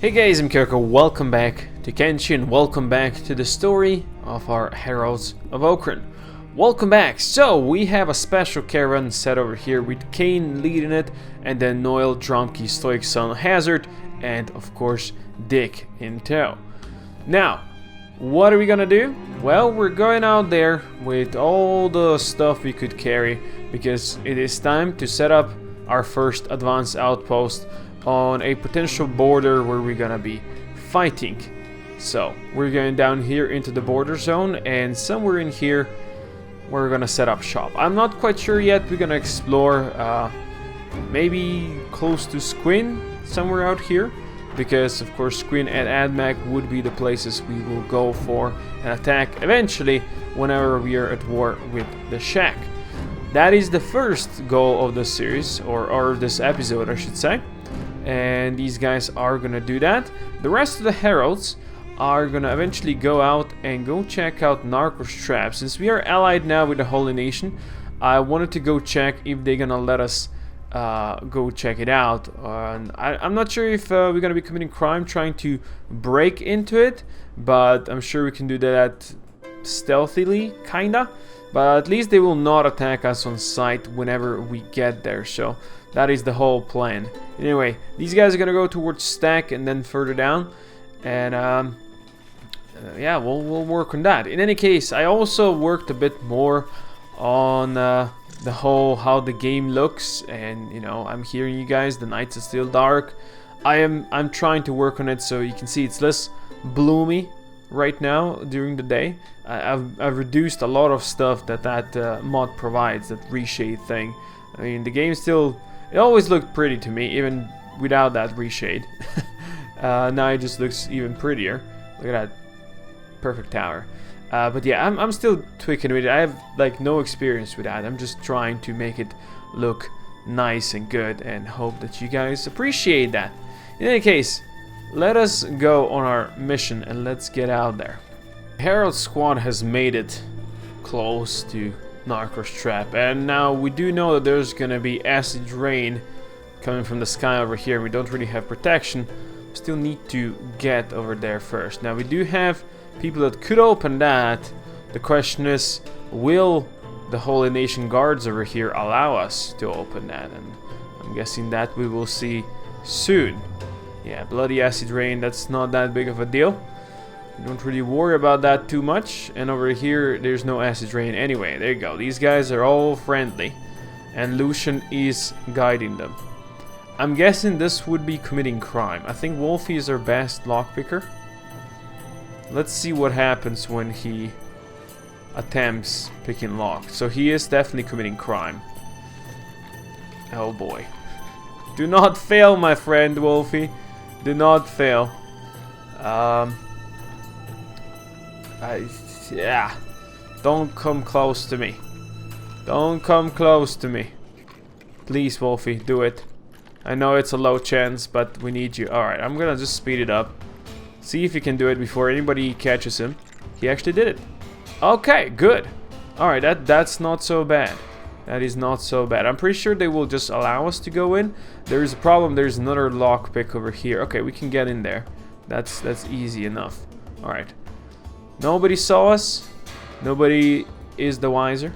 Hey guys, I'm Kirko, welcome back to Kenshi and welcome back to the story of our Heralds of Okran. Welcome back! So, we have a special caravan set over here with Kane leading it, and then Noel, Drumkey, Stoic Son, Hazard, and of course Dick in tow. Now, what are we gonna do? Well, we're going out there with all the stuff we could carry, because it is time to set up our first advanced outpost on a potential border where we're gonna be fighting. So we're going down here into the border zone, and somewhere in here we're gonna set up shop. I'm not quite sure yet. We're gonna explore maybe close to Squin, somewhere out here, because of course Squin and Admac would be the places we will go for an attack eventually whenever we are at war with the Shack. That is the first goal of this series, or this episode I should say. And these guys are gonna do that. The rest of the heralds are gonna eventually go out and go check out Narcos Trap. Since we are allied now with the Holy Nation, I wanted to go check if they're gonna let us go check it out. I'm not sure if we're gonna be committing crime trying to break into it, but I'm sure we can do that stealthily, kinda. But at least they will not attack us on sight whenever we get there, so that is the whole plan. Anyway, these guys are gonna go towards Stack and then further down, and yeah, we'll work on that. In any case, I also worked a bit more on the whole how the game looks, and you know, I'm hearing you guys, the nights are still dark. I'm trying to work on it so you can see it's less bloomy right now during the day. I've reduced a lot of stuff that mod provides, that reshade thing. I mean, the game still, it always looked pretty to me, even without that reshade. Now it just looks even prettier. Look at that perfect tower. But yeah, I'm still tweaking with it. I have like no experience with that. I'm just trying to make it look nice and good, and hope that you guys appreciate that. In any case, let us go on our mission and let's get out there. Herald Squad has made it close to Narcos Trap, and now we do know that there's gonna be acid rain coming from the sky over here. We don't really have protection. We still need to get over there first. Now we do have people that could open that. The question is, will the Holy Nation guards over here allow us to open that? And I'm guessing that we will see soon. Yeah, bloody acid rain, that's not that big of a deal. Don't really worry about that too much. And over here, there's no acid rain anyway. There you go. These guys are all friendly, and Lucian is guiding them. I'm guessing this would be committing crime. I think Wolfie is our best lockpicker. Let's see what happens when he attempts picking lock. So he is definitely committing crime. Oh boy. Do not fail, my friend Wolfie. Do not fail. Yeah. Don't come close to me. Don't come close to me. Please, Wolfie, do it. I know it's a low chance, but we need you. Alright, I'm gonna just speed it up. See if he can do it before anybody catches him. He actually did it. Okay, good. Alright, that's not so bad. That is not so bad. I'm pretty sure they will just allow us to go in. There is a problem. There's another lockpick over here. Okay, we can get in there. That's easy enough. Alright. Nobody saw us. Nobody is the wiser.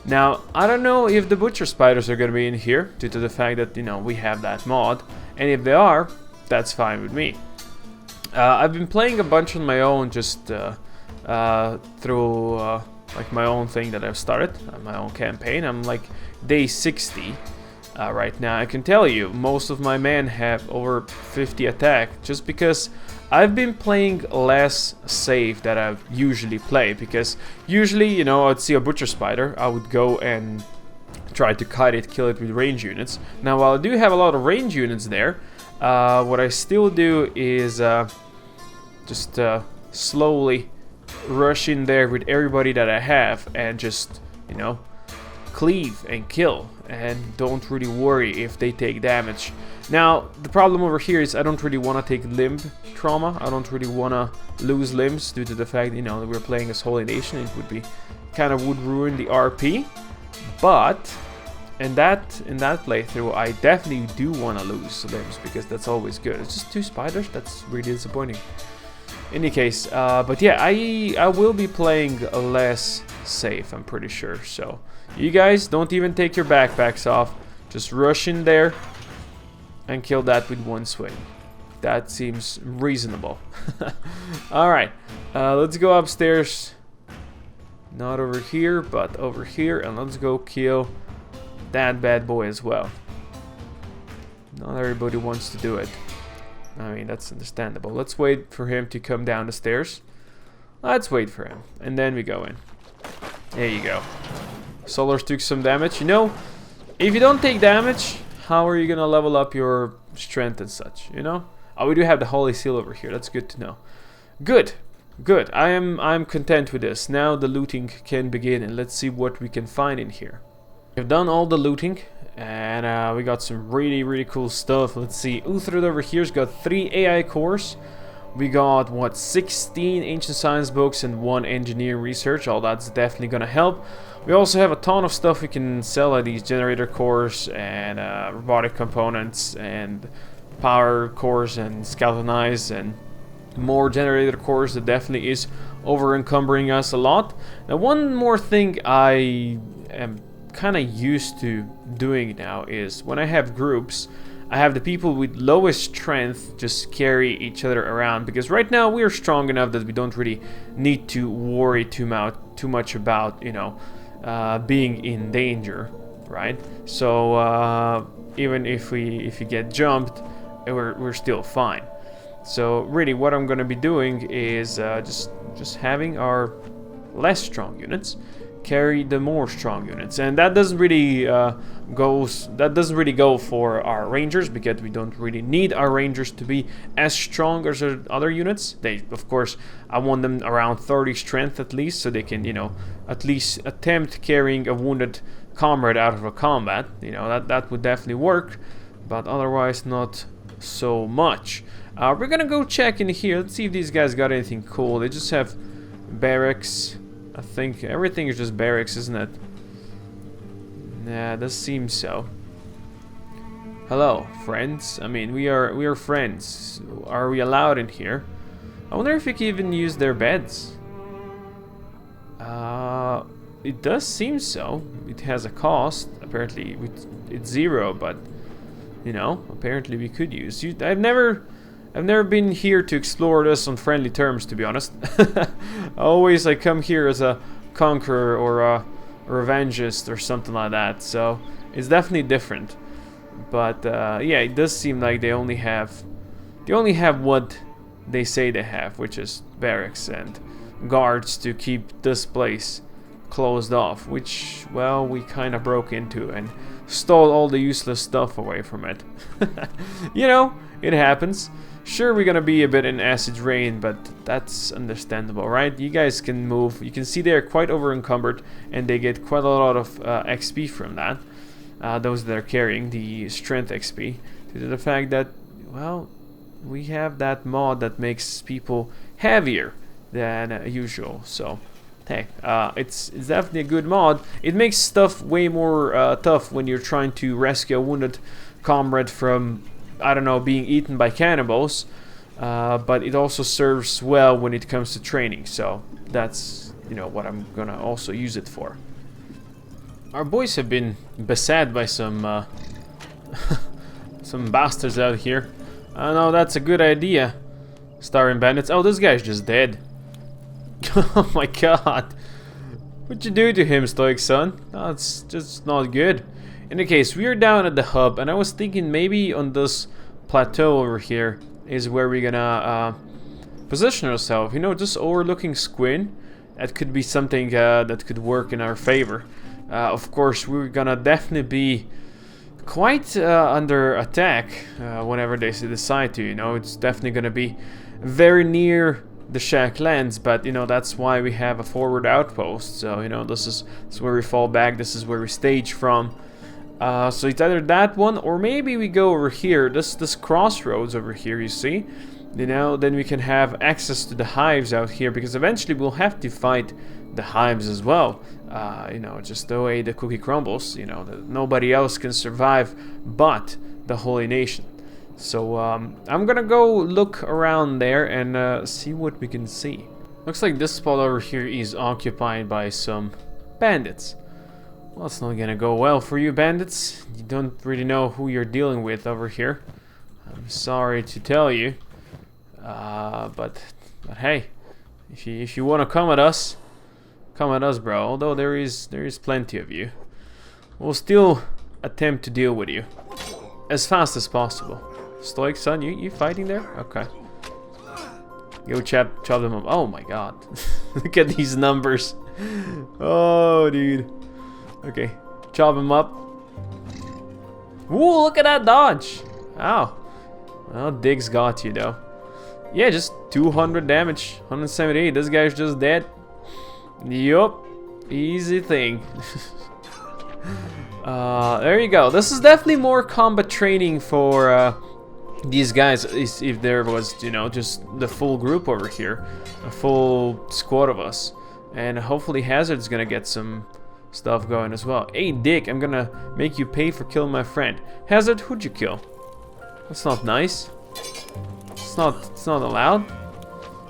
Now, I don't know if the butcher spiders are gonna be in here due to the fact that, you know, we have that mod. And if they are, that's fine with me. I've been playing a bunch on my own, just through like my own thing that I've started, my own campaign. I'm like day 60 right now. I can tell you, most of my men have over 50 attack, just because I've been playing less safe than I usually play. Because usually, you know, I'd see a butcher spider, I would go and try to kite it, kill it with range units. Now, while I do have a lot of range units there, what I still do is just slowly rush in there with everybody that I have and just, you know, cleave and kill, and don't really worry if they take damage. Now, the problem over here is I don't really want to take limb trauma. I don't really want to lose limbs due to the fact, you know, that we're playing as Holy Nation. It would be kind of would ruin the RP. But in that playthrough, I definitely do want to lose limbs because that's always good. It's just 2 spiders. That's really disappointing. In any case, but yeah, I will be playing less safe, I'm pretty sure. So you guys don't even take your backpacks off. Just rush in there and kill that with 1 swing. That seems reasonable. Alright, let's go upstairs. Not over here, but over here. And let's go kill that bad boy as well. Not everybody wants to do it. I mean, that's understandable. Let's wait for him to come down the stairs. Let's wait for him. And then we go in. There you go. Solars took some damage. You know, if you don't take damage, how are you gonna level up your strength and such, you know? Oh, we do have the Holy Seal over here. That's good to know. Good. Good. I'm content with this. Now the looting can begin, and let's see what we can find in here. We've done all the looting, and we got some really cool stuff. Let's see. Uhtred over here's got 3 AI cores. We got, what, 16 ancient science books and 1 engineering research. All that's definitely gonna help. We also have a ton of stuff we can sell, like these generator cores and robotic components and power cores and skeleton eyes and more generator cores. That definitely is over encumbering us a lot. Now, one more thing I am kind of used to doing now is when I have groups, I have the people with lowest strength just carry each other around, because right now we are strong enough that we don't really need to worry too much about, you know, being in danger, right? So even if we get jumped, we're still fine. So really, what I'm gonna be doing is just having our less strong units carry the more strong units, and that doesn't really go for our rangers, because we don't really need our rangers to be as strong as our other units. They, of course, I want them around 30 strength at least, so they can, you know, at least attempt carrying a wounded comrade out of a combat. You know, that would definitely work, but otherwise not so much. We're gonna go check in here. Let's see if these guys got anything cool. They just have barracks. I think everything is just barracks, isn't it? Yeah, this seems so. Hello, friends. I mean, we are friends. Are we allowed in here? I wonder if we can even use their beds. It does seem so. It has a cost. Apparently, it's 0, but you know, apparently we could use. I've never been here to explore this on friendly terms, to be honest. Always I come here as a conqueror or a revengist or something like that, so it's definitely different. But yeah, it does seem like they only have what they say they have, which is barracks and guards to keep this place closed off, which, well, we kind of broke into and stole all the useless stuff away from it. You know, it happens. Sure, we're gonna be a bit in acid rain, but that's understandable, right? You guys can move. You can see they're quite over encumbered, and they get quite a lot of XP from that. Those that are carrying the strength XP, due to the fact that, well, we have that mod that makes people heavier than usual. So, hey, it's definitely a good mod. It makes stuff way more tough when you're trying to rescue a wounded comrade from, I don't know, being eaten by cannibals, but it also serves well when it comes to training. So that's, you know, what I'm gonna also use it for. Our boys have been beset by some some bastards out here. I know that's a good idea. Starring bandits. Oh, this guy's just dead. Oh my god. What'd you do to him, Stoic Son? Oh, it's just not good. In any case, we are down at the hub, and I was thinking maybe on this plateau over here is where we're gonna position ourselves. You know, just overlooking Squin. That could be something that could work in our favor. Of course, we're gonna definitely be quite under attack whenever they decide to. You know, it's definitely gonna be very near the Shack lands, but you know, that's why we have a forward outpost. So you know, this is where we fall back. This is where we stage from. So it's either that one, or maybe we go over here, this crossroads over here, you see? You know, then we can have access to the hives out here, because eventually we'll have to fight the hives as well. You know, just the way the cookie crumbles, you know, nobody else can survive but the Holy Nation. So I'm gonna go look around there and see what we can see. Looks like this spot over here is occupied by some bandits. Well, it's not gonna go well for you, bandits. You don't really know who you're dealing with over here. I'm sorry to tell you, but hey, if you want to come at us, bro. Although there is plenty of you, we'll still attempt to deal with you as fast as possible. Stoic son, you fighting there? Okay. Go chop them up. Oh my god. Look at these numbers. Oh, dude. Okay. Chop them up. Ooh, look at that dodge. Ow. Well, Diggs got you, though. Yeah, just 200 damage. 178. This guy's just dead. Yup. Easy thing. There you go. This is definitely more combat training for these guys, if there was, you know, just the full group over here, a full squad of us, and hopefully Hazard's gonna get some stuff going as well. Hey Dick, I'm gonna make you pay for killing my friend. Hazard, who'd you kill? That's not nice. It's not allowed.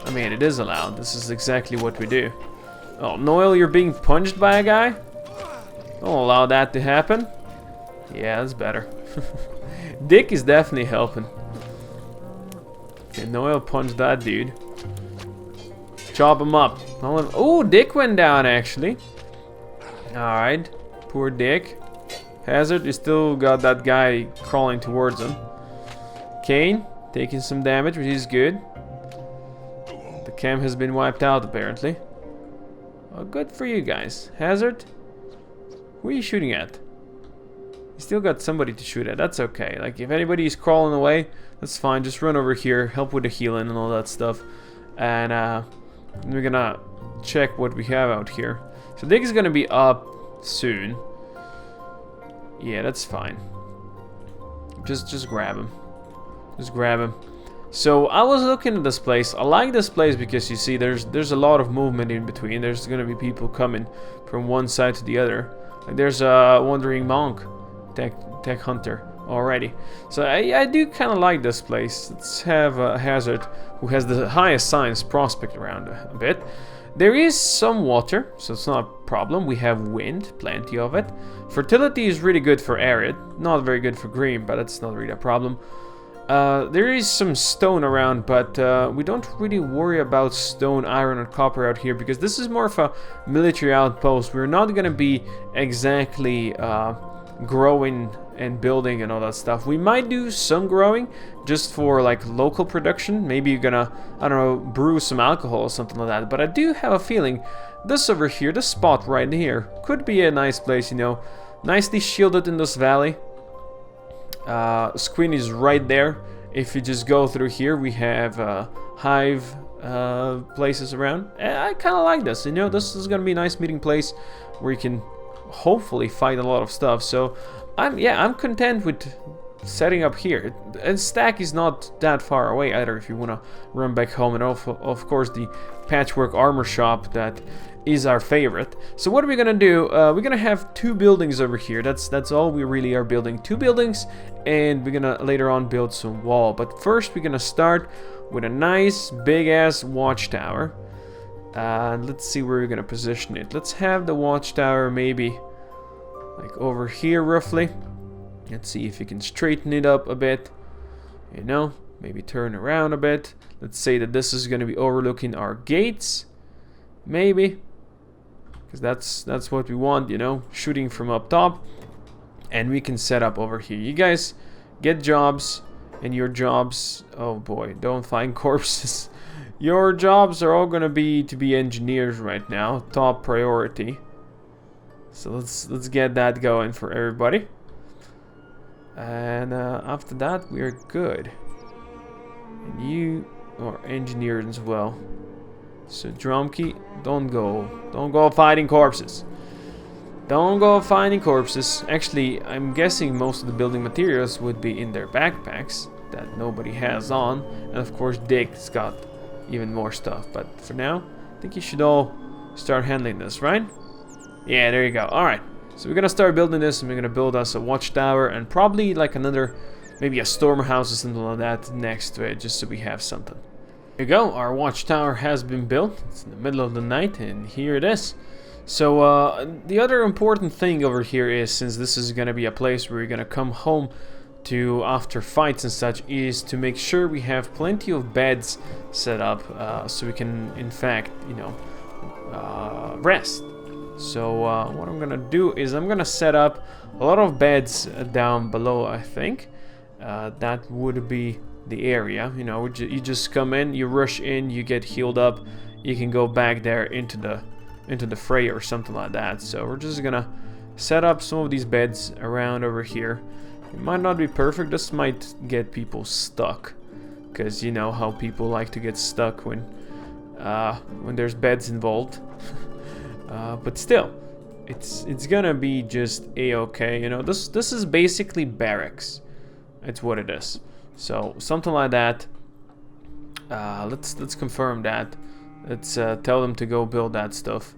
I mean, it is allowed. This is exactly what we do. Oh, Noel, you're being punched by a guy? Don't allow that to happen. Yeah, that's better. Dick is definitely helping. Okay, Noel punched that dude. Chop him up. Oh, Dick went down actually. Alright. Poor Dick. Hazard, you still got that guy crawling towards him. Kane, taking some damage, which is good. The camp has been wiped out apparently. Oh, good for you guys. Hazard, who are you shooting at? You still got somebody to shoot at. That's okay. Like, if anybody is crawling away, that's fine. Just run over here, help with the healing and all that stuff. And we're gonna check what we have out here. So Dick is gonna be up soon. Yeah, that's fine. Just grab him. Just grab him. So I was looking at this place. I like this place because you see there's a lot of movement in between. There's gonna be people coming from one side to the other. Like there's a wandering monk, tech hunter already. So I do kind of like this place. Let's have Hazard, who has the highest science prospect around a bit. There is some water, so it's not a problem. We have wind, plenty of it. Fertility is really good for arid, not very good for green, but it's not really a problem. There is some stone around, but we don't really worry about stone, iron, or copper out here because this is more of a military outpost. We're not going to be exactly growing and building and all that stuff. We might do some growing just for like local production. Maybe you're gonna, I don't know, brew some alcohol or something like that. But I do have a feeling this over here, this spot right here, could be a nice place, you know, nicely shielded in this valley. Screen is right there. If you just go through here, we have hive places around. And I kind of like this, you know, this is gonna be a nice meeting place where you can hopefully fight a lot of stuff. So I'm content with setting up here, and Stack is not that far away either if you want to run back home. And of course the patchwork armor shop that is our favorite. So what are we gonna do? We're gonna have 2 buildings over here. That's all we really are building, 2 buildings, and we're gonna later on build some wall. But first we're gonna start with a nice big ass watchtower. Let's see where we're gonna position it. Let's have the watchtower maybe like over here roughly. Let's see if we can straighten it up a bit, you know, maybe turn around a bit. Let's say that this is gonna be overlooking our gates, maybe, because that's what we want, you know, shooting from up top. And we can set up over here. You guys get jobs, and your jobs, oh boy, don't find corpses. Your jobs are all gonna be to be engineers right now, top priority. So let's get that going for everybody. And after that we are good. And you are engineers as well. So Drumkey, don't go finding corpses. Don't go finding corpses. Actually, I'm guessing most of the building materials would be in their backpacks that nobody has on. And of course Dick's got even more stuff. But for now, I think you should all start handling this, right? Yeah, there you go. Alright, so we're gonna start building this, and we're gonna build us a watchtower and probably like another, maybe a storm house or something like that next to it, just so we have something. Here you go, our watchtower has been built. It's in the middle of the night, and here it is. So the other important thing over here is, since this is gonna be a place where you're gonna come home to after fights and such, is to make sure we have plenty of beds set up, so we can, in fact, you know, rest. So what I'm gonna do is I'm gonna set up a lot of beds down below. I think that would be the area. You know, you just come in, you rush in, you get healed up, you can go back there into the fray or something like that. So we're just gonna set up some of these beds around over here. It might not be perfect. This might get people stuck, because you know how people like to get stuck when there's beds involved. But still, it's gonna be just a-okay. You know, this is basically barracks. It's what it is. So something like that. Let's confirm that. Let's tell them to go build that stuff,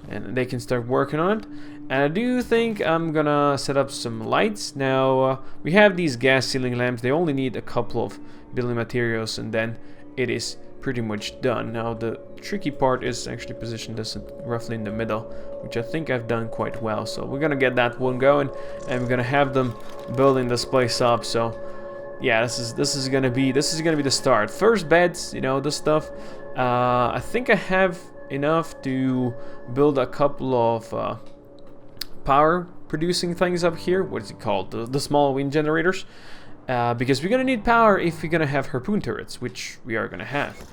and they can start working on it. And I do think I'm gonna set up some lights. Now we have these gas ceiling lamps. They only need a couple of building materials, and then it is pretty much done. Now the tricky part is actually position this roughly in the middle, which I think I've done quite well. So we're gonna get that one going, and we're gonna have them building this place up. So yeah, this is gonna be the start. First beds, you know, this stuff. I think I have enough to build a couple of power producing things up here. What is it called? The small wind generators. Because we're gonna need power if we're gonna have harpoon turrets, which we are gonna have.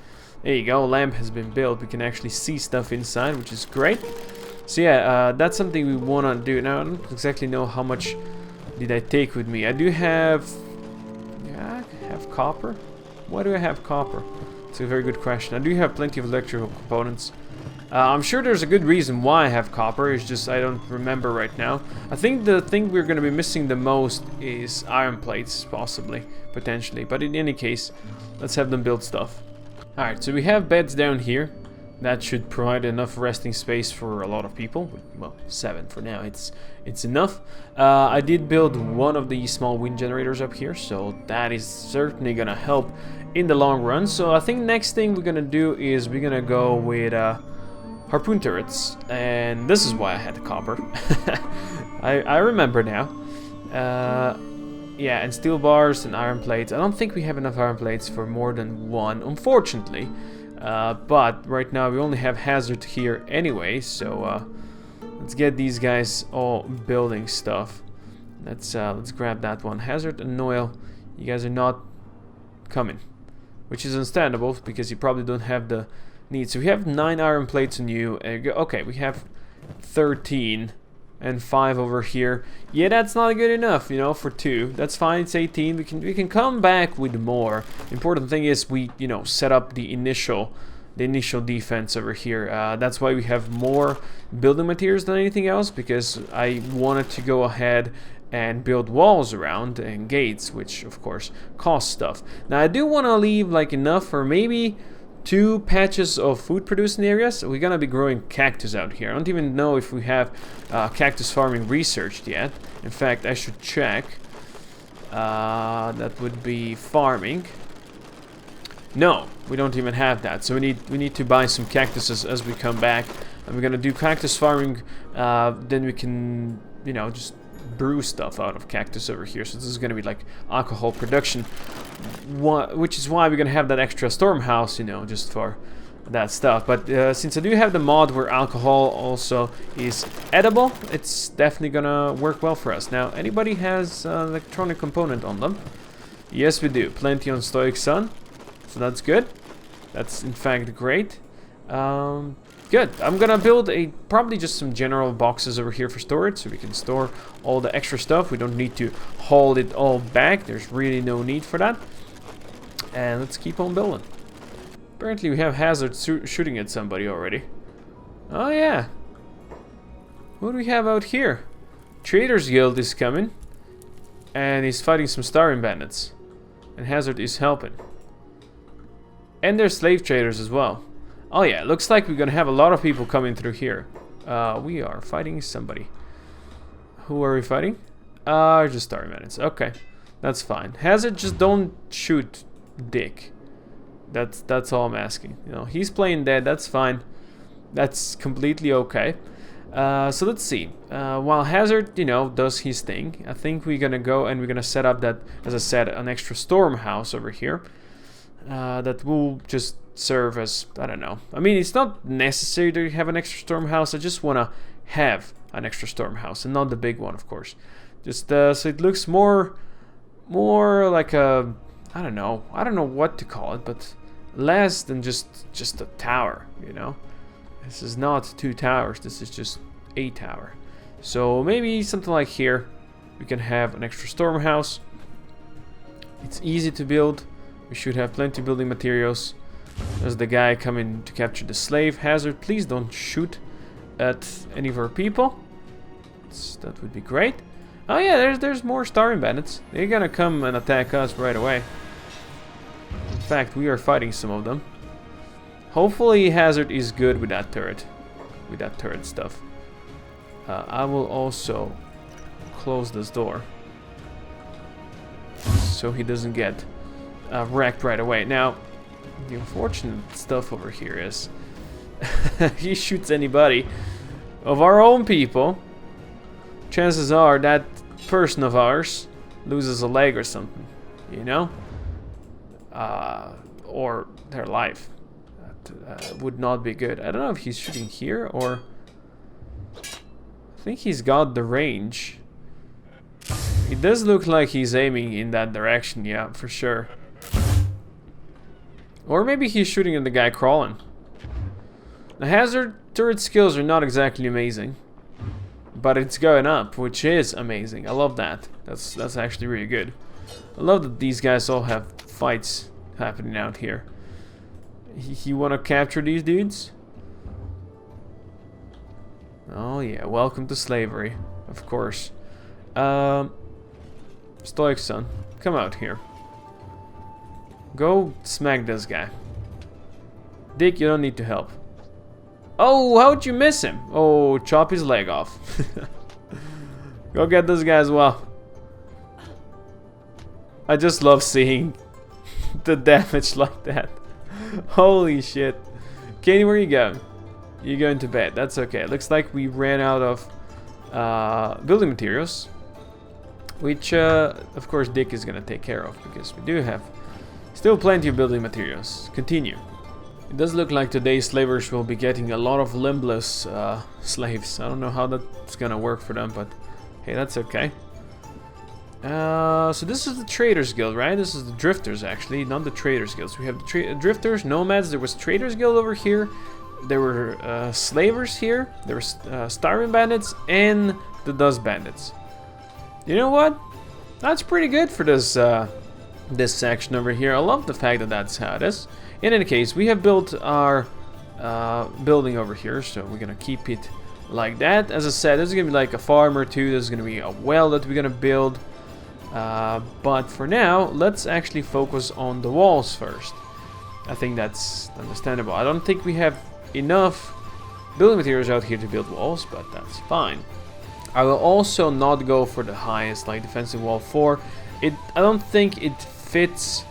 There you go, lamp has been built. We can actually see stuff inside, which is great. So yeah, that's something we wanna do. Now I don't exactly know how much did I take with me. I do have, yeah, I have copper. Why do I have copper? It's a very good question. I do have plenty of electrical components. I'm sure there's a good reason why I have copper, it's just I don't remember right now. I think the thing we're going to be missing the most is iron plates, possibly, potentially. But in any case, let's have them build stuff. Alright, so we have beds down here. That should provide enough resting space for a lot of people. Well, 7 for now, it's enough. I did build one of the small wind generators up here, so that is certainly going to help in the long run. So I think next thing we're going to do is we're going to go with harpoon turrets, and this is why I had the copper. I remember now. Yeah, and steel bars and iron plates. I don't think we have enough iron plates for more than one, unfortunately. But right now we only have hazard here anyway, so let's get these guys all building stuff. Let's grab that one. Hazard and oil, you guys are not coming, which is understandable because you probably don't have the need. So we have 9 iron plates on you. Okay, we have 13 and 5 over here. Yeah, that's not good enough, you know, for 2. That's fine. It's 18. We can come back with more. The important thing is we, you know, set up the initial defense over here. That's why we have more building materials than anything else, because I wanted to go ahead and build walls around and gates, which of course cost stuff. Now I do want to leave like enough for maybe 2 patches of food producing areas. We're gonna be growing cactus out here. I don't even know if we have cactus farming researched yet. In fact, I should check. That would be farming. No, we don't even have that. So we need to buy some cactuses as we come back, and we're gonna do cactus farming. Then we can, you know, just brew stuff out of cactus over here. So this is gonna be like alcohol production, which is why we're gonna have that extra storm house, you know, just for that stuff. But since I do have the mod where alcohol also is edible, it's definitely gonna work well for us. Now, anybody has electronic component on them? Yes, we do. Plenty on Stoic Sun, so that's good. That's in fact great. Good. I'm gonna build probably just some general boxes over here for storage, so we can store all the extra stuff. We don't need to haul it all back. There's really no need for that. And let's keep on building. Apparently we have Hazard shooting at somebody already. Oh yeah. What do we have out here? Traders Guild is coming, and he's fighting some Starring Bandits, and Hazard is helping. And there's slave traders as well. Oh yeah, looks like we're gonna have a lot of people coming through here. We are fighting somebody. Who are we fighting? Just Star Minutes. Okay, that's fine. Hazard, just don't shoot Dick. That's all I'm asking. You know, he's playing dead. That's fine. That's completely okay. So let's see. While Hazard, you know, does his thing, I think we're gonna go and we're gonna set up that, as I said, an extra storm house over here. That will just serve as, I don't know. I mean, it's not necessary to have an extra storm house. I just wanna have an extra storm house and not the big one, of course. Just so it looks more like a, I don't know what to call it, but less than just a tower, you know. This is not 2 towers, this is just a tower. So maybe something like here, we can have an extra storm house. It's easy to build. We should have plenty of building materials. There's the guy coming to capture the slave. Hazard, please don't shoot at any of our people. That would be great. Oh yeah, there's more starving bandits. They're gonna come and attack us right away. In fact, we are fighting some of them. Hopefully Hazard is good with that turret. With that turret stuff. I will also close this door. So he doesn't get wrecked right away. Now, the unfortunate stuff over here is... he shoots anybody of our own people. Chances are that person of ours loses a leg or something. You know? Or their life. Would not be good. I don't know if he's shooting here or... I think he's got the range. It does look like he's aiming in that direction, yeah, for sure. Or maybe he's shooting at the guy crawling. The Hazard turret skills are not exactly amazing. But it's going up, which is amazing. I love that. That's actually really good. I love that these guys all have fights happening out here. You want to capture these dudes? Oh yeah, welcome to slavery, of course. Stoic son, come out here. Go smack this guy. Dick, you don't need to help. Oh, how'd you miss him? Oh, chop his leg off. Go get this guy as well. I just love seeing the damage like that. Holy shit. Kenny, where you going? You're going to bed. That's okay. Looks like we ran out of building materials. Which, of course, Dick is going to take care of. Because we do have still plenty of building materials. Continue. It does look like today's slavers will be getting a lot of limbless slaves. I don't know how that's going to work for them. But, hey, that's okay. So this is the Traders Guild, right? This is the Drifters, actually, not the Traders Guild. So we have the Drifters, Nomads, there was Traders Guild over here, there were Slavers here, there were Starving Bandits, and the Dust Bandits. You know what? That's pretty good for this this section over here. I love the fact that that's how it is. In any case, we have built our building over here, so we're gonna keep it like that. As I said, there's gonna be like a farm or two, there's gonna be a well that we're gonna build. But for now, let's actually focus on the walls first. I think that's understandable. I don't think we have enough building materials out here to build walls, but that's fine. I will also not go for the highest, like defensive wall 4. I don't think it fits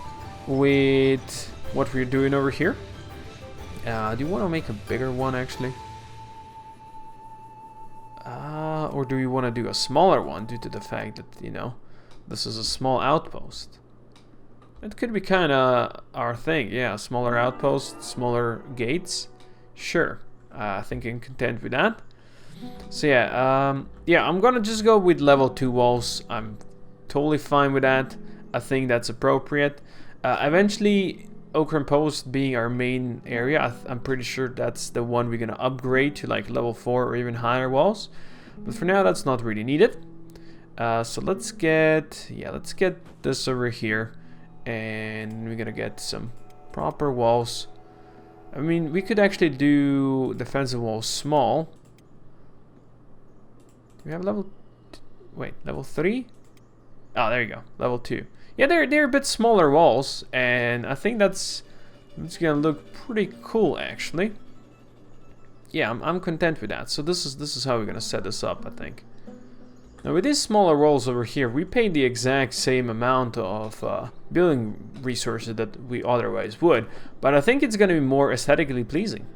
with what we're doing over here. Do you want to make a bigger one, actually? Or do we want to do a smaller one due to the fact that, you know, this is a small outpost? It could be kind of our thing, yeah. Smaller outposts, smaller gates. Sure, I think I'm content with that. So yeah, I'm gonna just go with level 2 walls. I'm totally fine with that. I think that's appropriate. Eventually, Oakland Post being our main area, I'm pretty sure that's the one we're gonna upgrade to like level 4 or even higher walls. But for now, that's not really needed. So let's get this over here, and we're gonna get some proper walls. I mean, we could actually do defensive walls small. We have level 3? Oh, there you go, level 2. Yeah, they're a bit smaller walls, and I think that's It's gonna look pretty cool, actually. Yeah, I'm content with that. So this is how we're gonna set this up, I think. Now with these smaller walls over here, we pay the exact same amount of building resources that we otherwise would, but I think it's gonna be more aesthetically pleasing.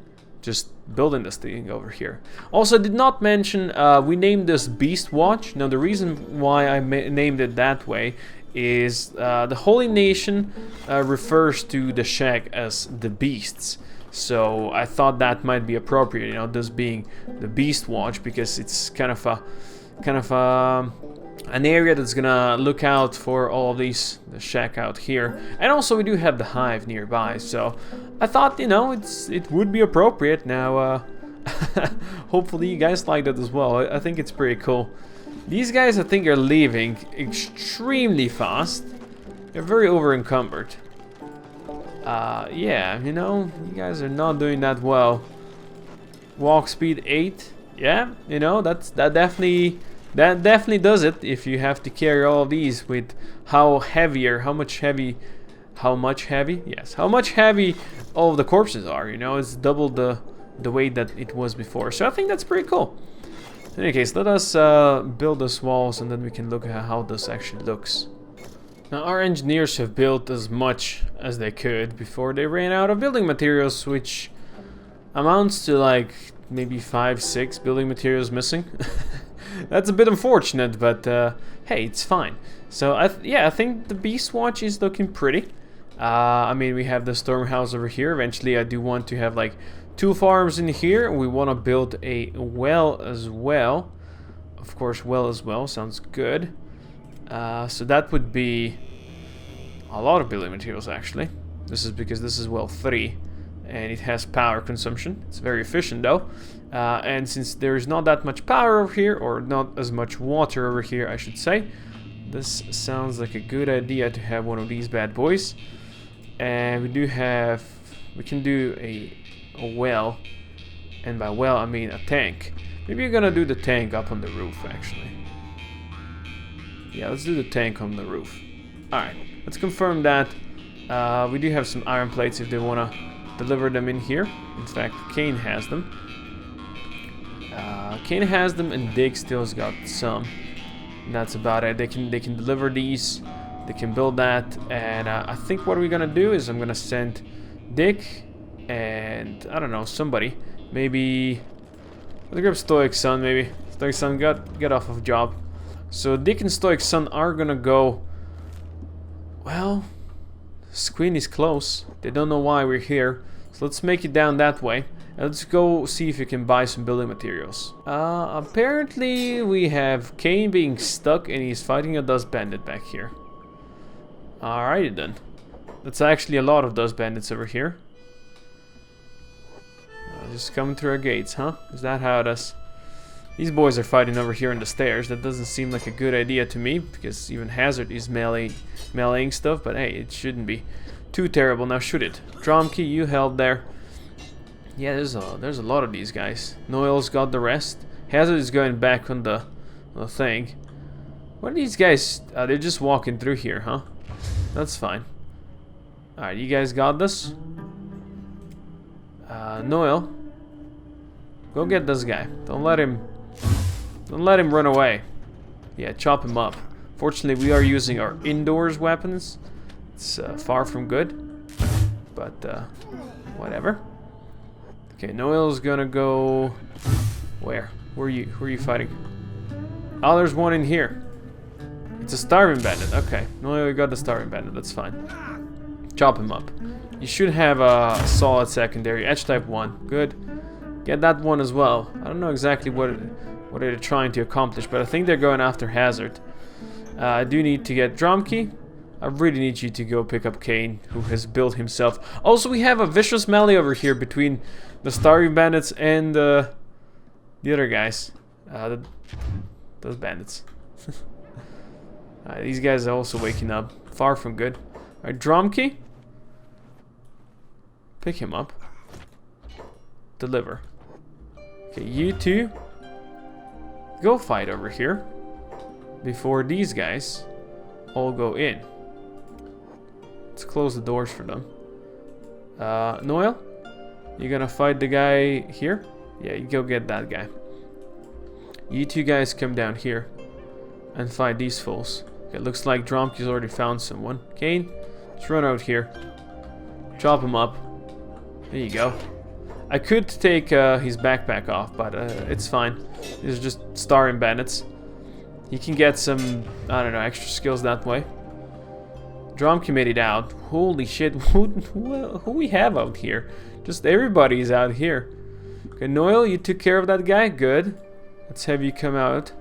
Just building this thing over here. Also, I did not mention, we named this Beast Watch. Now the reason why I named it that way is the Holy Nation refers to the shack as the beasts. So I thought that might be appropriate, you know, this being the Beast Watch, because it's kind of an area that's gonna look out for all of these, the shack out here, and also we do have the hive nearby. So I thought, you know, it would be appropriate. Now, hopefully you guys like that as well. I think it's pretty cool. These guys, I think, are leaving extremely fast. They're very over encumbered. Yeah, you know, you guys are not doing that well. Walk speed 8. Yeah, you know, that definitely does it. If you have to carry all of these with how much heavy all of the corpses are. You know, it's double the weight that it was before. So I think that's pretty cool. In any case, let us build those walls, and then we can look at how this actually looks. Now, our engineers have built as much as they could before they ran out of building materials, which amounts to like maybe 5-6 building materials missing. That's a bit unfortunate, but hey, it's fine. So yeah, I think the Beast Watch is looking pretty. I mean, we have the storm house over here. Eventually, I do want to have like 2 farms in here. We want to build a well as well. Of course, well as well sounds good. So that would be a lot of building materials, actually. This is because this is well 3, and it has power consumption. It's very efficient though. And since there is not that much power over here, or not as much water over here, I should say, this sounds like a good idea to have one of these bad boys. And we can do a well, and by well I mean a tank. Maybe you're gonna do the tank up on the roof, actually. Yeah, let's do the tank on the roof. Alright, let's confirm that. We do have some iron plates if they wanna deliver them in here. In fact, Kane has them. And Dig still's got some. And that's about it. They can deliver these. They can build that. And I think what we're gonna do is I'm gonna send Dick and I don't know, somebody. Maybe let's grab Stoic Son. Maybe Stoic Son get off of job. So Dick and Stoic Son are gonna go. Well, Squeen is close. They don't know why we're here. So let's make it down that way. And let's go see if we can buy some building materials. Apparently we have Kane being stuck and he's fighting a dust bandit back here. Alrighty then. That's actually a lot of dust bandits over here. Just coming through our gates, huh? Is that how it is? These boys are fighting over here on the stairs. That doesn't seem like a good idea to me, because even Hazard is meleeing stuff, but hey, it shouldn't be too terrible. Now shoot it. Dromkey, you held there. Yeah, there's a lot of these guys. Noel's got the rest. Hazard is going back on the thing. What are these guys? They're just walking through here, huh? That's fine. Alright, you guys got this? Noel, go get this guy. Don't let him run away. Yeah, chop him up. Fortunately, we are using our indoors weapons. It's far from good, but whatever. Okay, Noel's gonna go. Where? Who are you fighting? Oh, there's one in here. It's a starving bandit. Okay, Noel, we got the starving bandit. That's fine. Chop him up. You should have a solid secondary. Edge type 1. Good. Get that one as well. I don't know exactly what they're trying to accomplish, but I think they're going after Hazard. I do need to get Dromkey. I really need you to go pick up Kane, who has built himself. Also, we have a vicious melee over here between the starving bandits and the other guys. Those bandits. These guys are also waking up. Far from good. Alright, Dromkey. Pick him up. Deliver. Okay, you two. Go fight over here. Before these guys all go in. Let's close the doors for them. Noel? You gonna fight the guy here? Yeah, you go get that guy. You two guys come down here and fight these fools. Okay, looks like Dromky's already found someone. Kane, let's run out here. Chop him up. There you go. I could take his backpack off, but it's fine. These are just starring bandits. He can get some, I don't know, extra skills that way. Dromky made it out. Holy shit, who we have out here? Just everybody's out here. Okay, Noel, you took care of that guy? Good. Let's have you come out.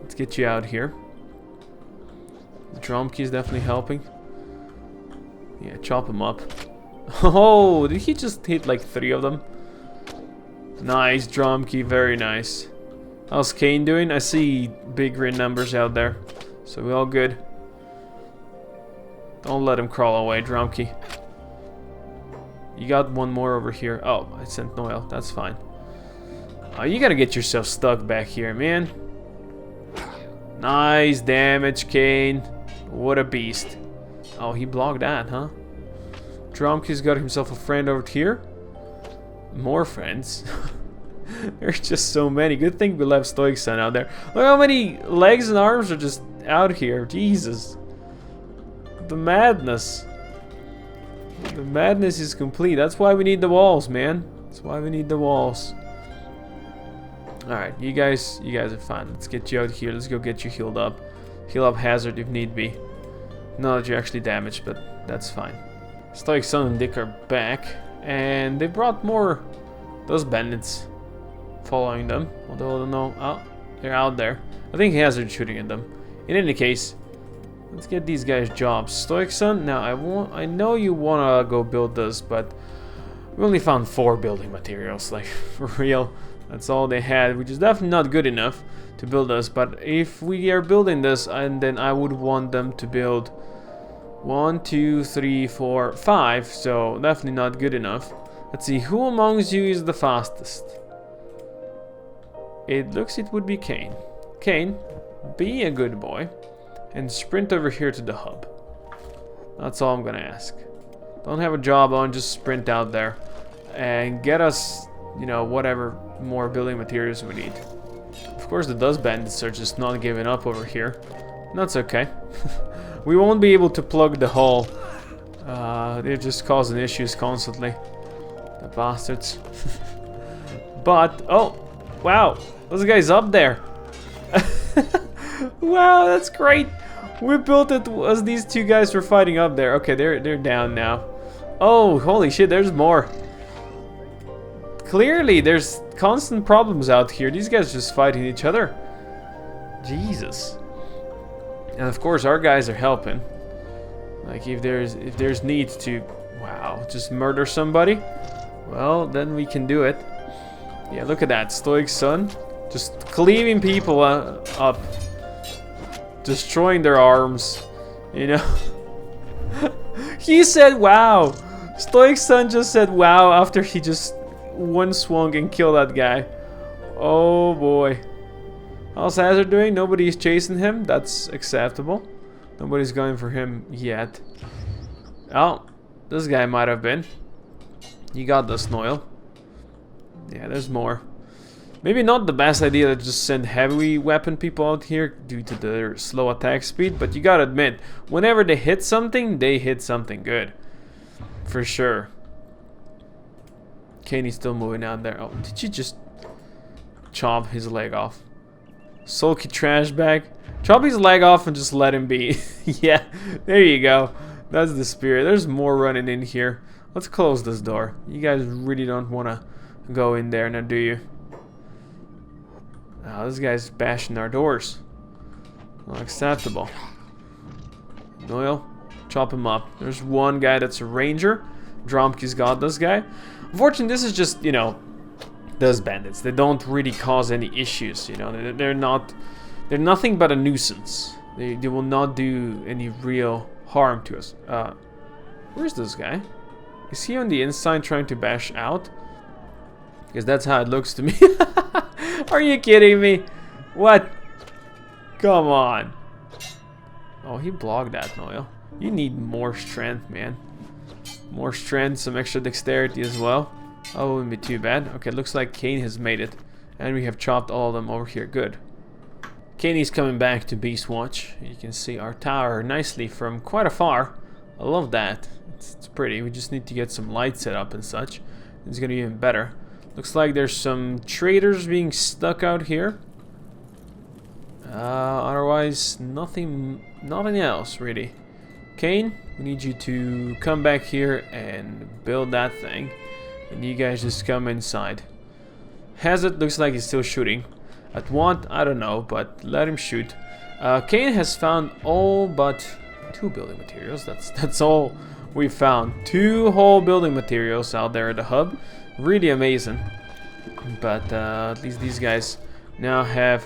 Let's get you out here. The Dromky is definitely helping. Yeah, chop him up. Oh, did he just hit like 3 of them? Nice, Dromky, very nice. How's Kane doing? I see big green numbers out there. So we all good. Don't let him crawl away, Dromky. You got one more over here. Oh, I sent Noel. That's fine. Oh, you gotta get yourself stuck back here, man. Nice damage, Kane. What a beast. Oh, he blocked that, huh? Dromky's got himself a friend over here. More friends. There's just so many. Good thing we left Stoic Sun out there. Look how many legs and arms are just out here. Jesus. The madness. The madness is complete. That's why we need the walls, man. That's why we need the walls. Alright, you guys are fine. Let's get you out here. Let's go get you healed up. Heal up Hazard if need be. Not that you're actually damaged, but that's fine. Stoic Sun and Dick are back. And they brought more those bandits following them. Although I don't know. Oh, they're out there. I think Hazard shooting at them. In any case, let's get these guys jobs. Stoic Sun, now I know you wanna go build this, but we only found 4 building materials, like for real. That's all they had, which is definitely not good enough to build this. But if we are building this, and then I would want them to build 1, 2, 3, 4, 5. So definitely not good enough. Let's see, who amongst you is the fastest? It looks it would be Kane. Kane, be a good boy and sprint over here to the hub. That's all I'm gonna ask. Don't have a job on, just sprint out there and get us, you know, whatever more building materials we need. Of course, the dust bandits are just not giving up over here. That's okay. We won't be able to plug the hole. They're just causing issues constantly. The bastards. But, oh, wow. Those guys up there. Wow, that's great. We built it as these 2 guys were fighting up there. Okay, they're down now. Oh, holy shit, there's more. Clearly, there's constant problems out here. These guys are just fighting each other. Jesus. And of course, our guys are helping. Like if there's need to, wow, just murder somebody, well, then we can do it. Yeah, look at that, Stoic Sun, just cleaving people up, destroying their arms. You know. He said, "Wow." Stoic Sun just said, "Wow," after he just one swung and killed that guy. Oh boy. How's Hazard doing? Nobody's chasing him. That's acceptable. Nobody's going for him yet. Oh, this guy might have been. You got this, Noel. Yeah, there's more. Maybe not the best idea to just send heavy weapon people out here due to their slow attack speed, but you gotta admit, whenever they hit something good. For sure. Kenny's still moving out there. Oh, did you just chop his leg off? Sulky trash bag. Chop his leg off and just let him be. Yeah, there you go. That's the spirit. There's more running in here. Let's close this door. You guys really don't want to go in there now, do you? Oh, this guy's bashing our doors. Unacceptable. Noel, chop him up. There's one guy that's a ranger. Dromky's got this guy. Unfortunately, this is just, you know, those bandits. They don't really cause any issues, you know. They're nothing but a nuisance. They will not do any real harm to us. Where's this guy? Is he on the inside trying to bash out? Because that's how it looks to me. Are you kidding me? What? Come on. Oh, he blocked that, Noel. You need more strength, man. More strength, some extra dexterity as well. Oh, wouldn't be too bad. Okay, looks like Kane has made it. And we have chopped all of them over here. Good. Kane is coming back to Beast Watch. You can see our tower nicely from quite afar. I love that. It's pretty. We just need to get some light set up and such. It's gonna be even better. Looks like there's some traders being stuck out here. Otherwise, nothing else really. Kane, we need you to come back here and build that thing. And you guys just come inside. Hazard looks like he's still shooting. At what? I don't know, but let him shoot. Kane has found all but 2 building materials. That's all we found. 2 whole building materials out there at the hub. Really amazing. But at least these guys now have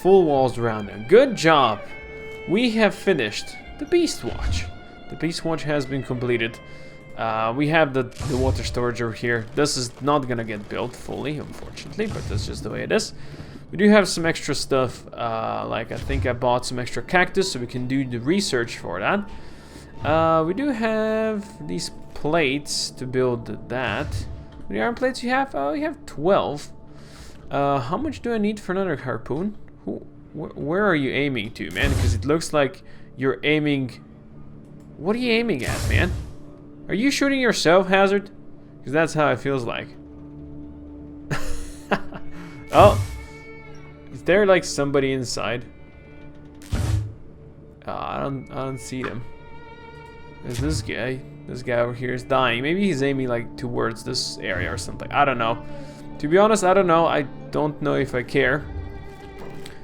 full walls around them. Good job. We have finished the Beast Watch. The Beast Watch has been completed. We have the water storage over here. This is not gonna get built fully, unfortunately, but that's just the way it is. We do have some extra stuff, like I think I bought some extra cactus so we can do the research for that. We do have these plates to build that. How many iron plates you have? Oh, you have 12. How much do I need for another harpoon? Where are you aiming to, man? Because it looks like you're aiming... What are you aiming at, man? Are you shooting yourself, Hazard? Because that's how it feels like. Oh! Is there like somebody inside? I don't see them. There's this guy. This guy over here is dying. Maybe he's aiming like towards this area or something. I don't know. To be honest, I don't know. I don't know if I care.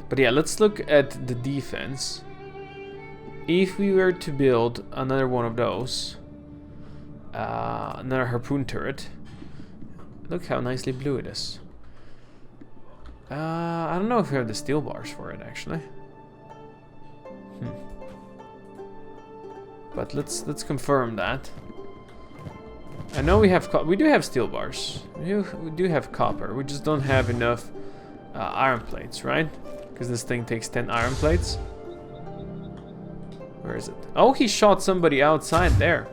But yeah, let's look at the defense. If we were to build another one of those, another harpoon turret, look how nicely blue it is. I don't know if we have the steel bars for it actually. But let's confirm that. I know we do have steel bars. We do have copper. We just don't have enough iron plates, right? Because this thing takes 10 iron plates. Where is it? Oh, he shot somebody outside there.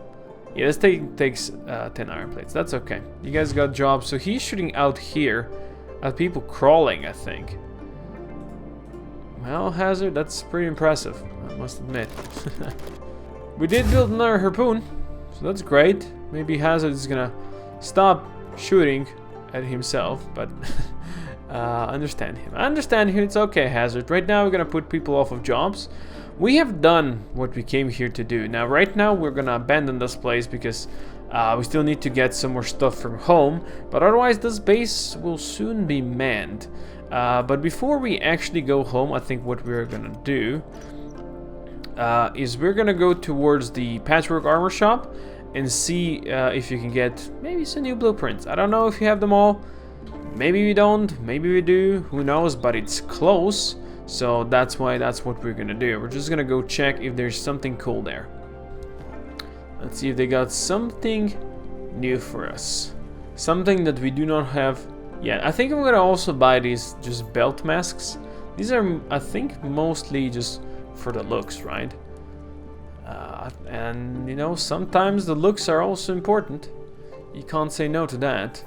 Yeah, this thing takes 10 iron plates. That's okay. You guys got jobs. So he's shooting out here at people crawling, I think. Well, Hazard, that's pretty impressive, I must admit. We did build another harpoon, so that's great. Maybe Hazard is gonna stop shooting at himself, but understand him. I understand him. It's okay, Hazard. Right now, we're gonna put people off of jobs. We have done what we came here to do. Now, right now, we're gonna abandon this place because we still need to get some more stuff from home. But otherwise, this base will soon be manned. But before we actually go home, I think what we're gonna do is we're gonna go towards the patchwork armor shop and see if you can get maybe some new blueprints. I don't know if you have them all. Maybe we don't, maybe we do, who knows, but it's close. So that's why that's what we're gonna do. We're just gonna go check if there's something cool there. Let's see if they got something new for us. Something that we do not have yet. I think I'm gonna also buy these just belt masks. These are, I think, mostly just for the looks, right? And you know, sometimes the looks are also important. You can't say no to that.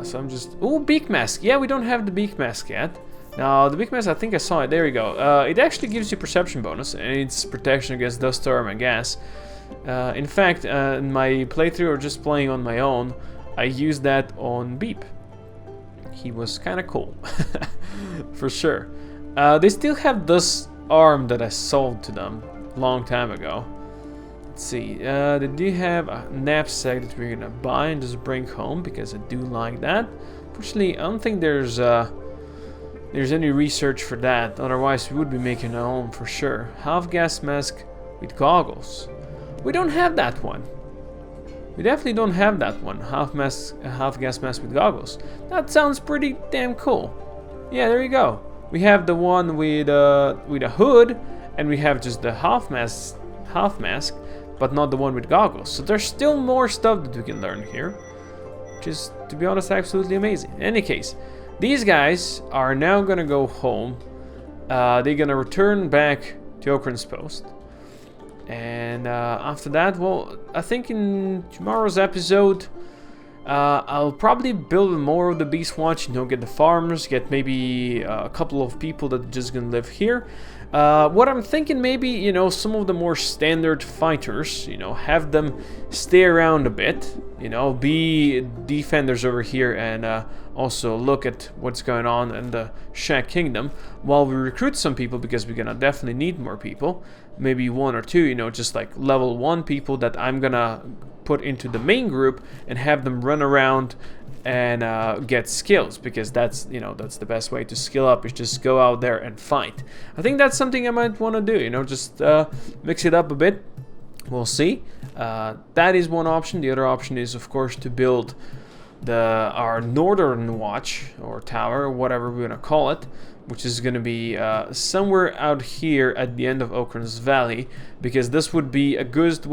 So I'm just... Oh, beak mask. Yeah, we don't have the beak mask yet. Now, the beak mask, I think I saw it. There we go. It actually gives you perception bonus, and it's protection against dust storm and gas. In fact, in my playthrough or just playing on my own, I used that on Beep. He was kind of cool. For sure. They still have this arm that I sold to them a long time ago. Let's see. They do have a knapsack that we're gonna buy and just bring home because I do like that. Fortunately, I don't think there's any research for that. Otherwise, we would be making our own for sure. Half gas mask with goggles. We don't have that one. We definitely don't have that one. Half gas mask with goggles. That sounds pretty damn cool. Yeah, there you go. We have the one with a hood, and we have just the half mask, but not the one with goggles. So there's still more stuff that we can learn here, which is, to be honest, absolutely amazing. In any case, these guys are now gonna go home. They're gonna return back to Okran's post. And after that, well, I think in tomorrow's episode, I'll probably build more of the Beast Watch, you know, get the farmers, get maybe a couple of people that are just gonna live here. What I'm thinking, maybe, you know, some of the more standard fighters, you know, have them stay around a bit, you know, be defenders over here, and also look at what's going on in the Shack Kingdom while we recruit some people, because we're gonna definitely need more people. Maybe 1 or 2, you know, just like level 1 people that I'm gonna put into the main group and have them run around and get skills, because that's, you know, that's the best way to skill up, is just go out there and fight. I think that's something I might want to do, you know, just mix it up a bit. We'll see. That is one option. The other option is, of course, to build our northern watch or tower, or whatever we're gonna call it, which is going to be somewhere out here at the end of Oakron's Valley, because this would be a good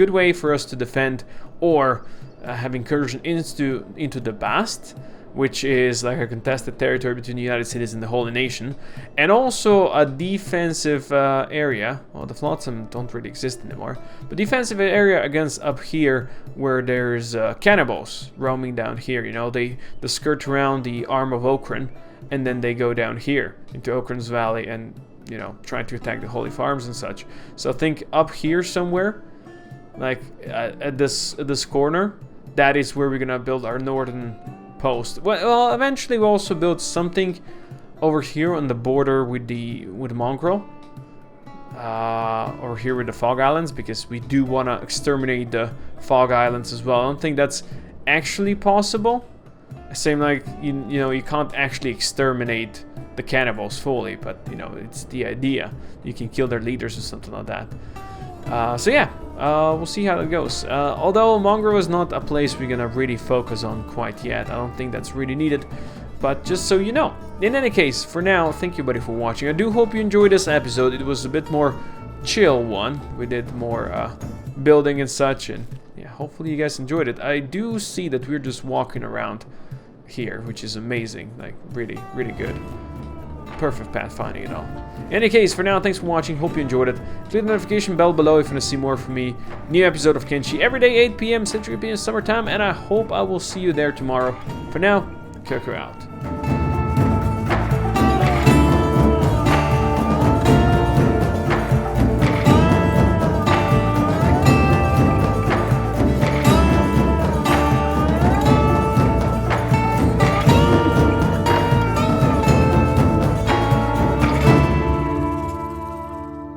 way for us to defend or have incursion into the Bast, which is like a contested territory between the United States and the Holy Nation, and also a defensive area. Well, the Flotsam don't really exist anymore, but defensive area against up here where there's cannibals roaming down here. You know, they skirt around the arm of Okran, and then they go down here into Oakron's Valley and, you know, try to attack the Holy Farms and such. So I think up here somewhere, like at this corner, that is where we're gonna build our northern post. Well, eventually we'll also build something over here on the border with Mongrel, or here with the Fog Islands, because we do want to exterminate the Fog Islands as well. I don't think that's actually possible. Same like, you know, you can't actually exterminate the cannibals fully, but, you know, it's the idea. You can kill their leaders or something like that. So yeah, we'll see how it goes. Although Mongrel is not a place we're gonna really focus on quite yet. I don't think that's really needed, but just so you know. In any case, for now, thank you buddy for watching. I do hope you enjoyed this episode. It was a bit more chill one. We did more building and such, and yeah, hopefully you guys enjoyed it. I do see that we're just walking around here, which is amazing. Like, really, really good. Perfect pathfinding and all. In any case, for now, thanks for watching. Hope you enjoyed it. Click the notification bell below if you want to see more from me. New episode of Kenshi every day, 8 p.m. Central European Summertime, and I hope I will see you there tomorrow. For now, Koko out.